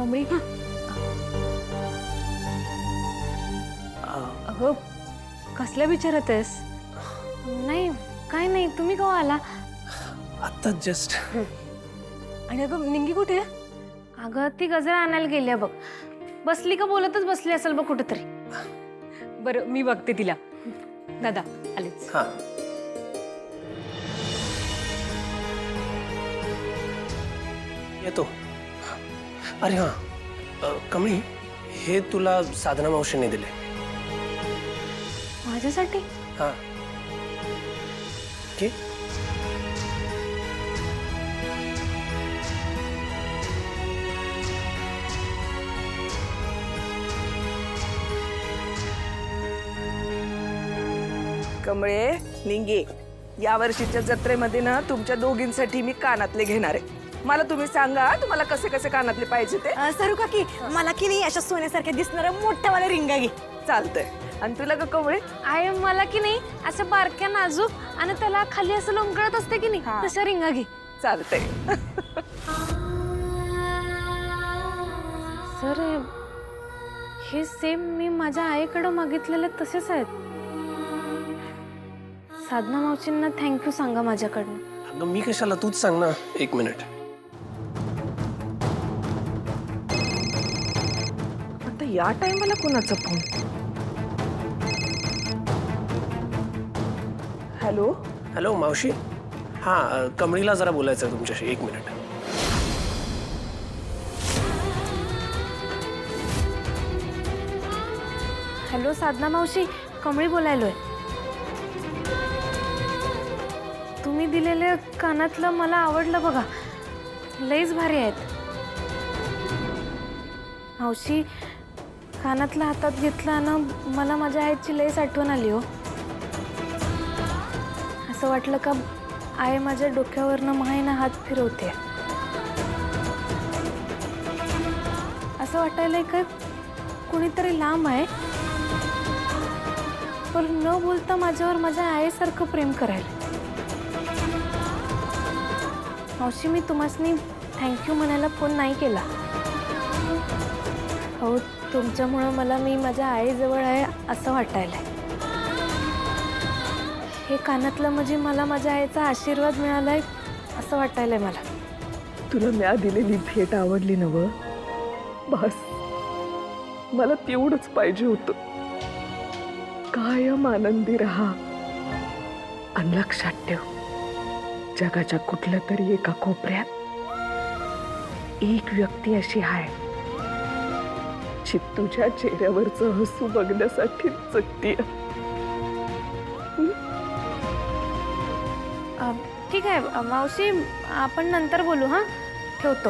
कमळी अगं कसल्या विचारत आहेस? नाही काय नाही, तुम्ही केव्हा आला? आता जस्ट. आणि अगं निंगी कुठे आहे? अगं ती गजरा आणायला गेली बघ. बसली का बोलतच बसली असेल बघ कुठेतरी. बरं मी बघते तिला. दादा आलेच. हा येतो. अरे हा कमळी, हे तुला साधना मावशीने दिले. माझ्यासाठी? हा ओके. कमळे, निंगे, या वर्षीच्या जत्रेमध्ये ना तुमच्या दोघींसाठी मी कानातले घेणार आहे. मला तुम्ही सांगा तुम्हाला कसे कसे कानातले पाहिजे ते. सरू काकी मला की नाही अशा सोन्यासारख्या दिसणाऱ्या मोठ्या वाला रिंगा घे. चालतंय. आणि तुला का कमळे? आहे मला की नाही असं बारक्या नाजूक आणि त्याला खाली असं लोंबकळत असते की नाही हा. तशा रिंगा घे. चालतंय. सर हे सेम मी माझ्या आईकडे मागितलेले तसेच आहेत. साधना मावशींना थँक्यू सांगा माझ्याकडनं. अगं मी कशाला, तूच सांग ना. एक मिनिट. आता या टायमाला कोणाचा फोन? हॅलो. हॅलो मावशी. हा कमळीला जरा बोलायचं आहे तुमच्याशी. एक मिनिट. हॅलो साधना मावशी, कमळी बोलायलोय. तुम्ही दिलेले कानातलं मला आवडलं बघा, लईच भारी आहेत. मावशी कानातलं हातात घेतलं आणि मला माझ्या आईची लईच आठवण आली हो. असं वाटलं का आई माझ्या डोक्यावरनं मायेनं हात फिरवते. असं वाटायलंय का कुणीतरी लांब आहे पण न बोलता माझ्यावर माझ्या आईसारखं प्रेम करायला. मावशी मी तुम्हासनी थँक्यू म्हणायला फोन नाही केला. हो तुमच्यामुळं मला मी माझ्या आईजवळ आहे असं वाटायलंय. हे कानातलं म्हणजे मला माझ्या आईचा आशीर्वाद मिळालाय असं वाटायलंय मला. तुला म्या दिलेली भेट आवडली नव? बस मला तेवढंच पाहिजे होतं. कायम आनंदी राहा. आणि लक्षात ठेव, जगाच्या कुठल्या तरी एका कोपऱ्यात एक व्यक्ती अशी आहे जी तुझ्या चेहऱ्यावरचं हसू बघण्यासाठी जगतीये. ठीक आहे मावशी, आपण नंतर बोलू. हां ठेवतो.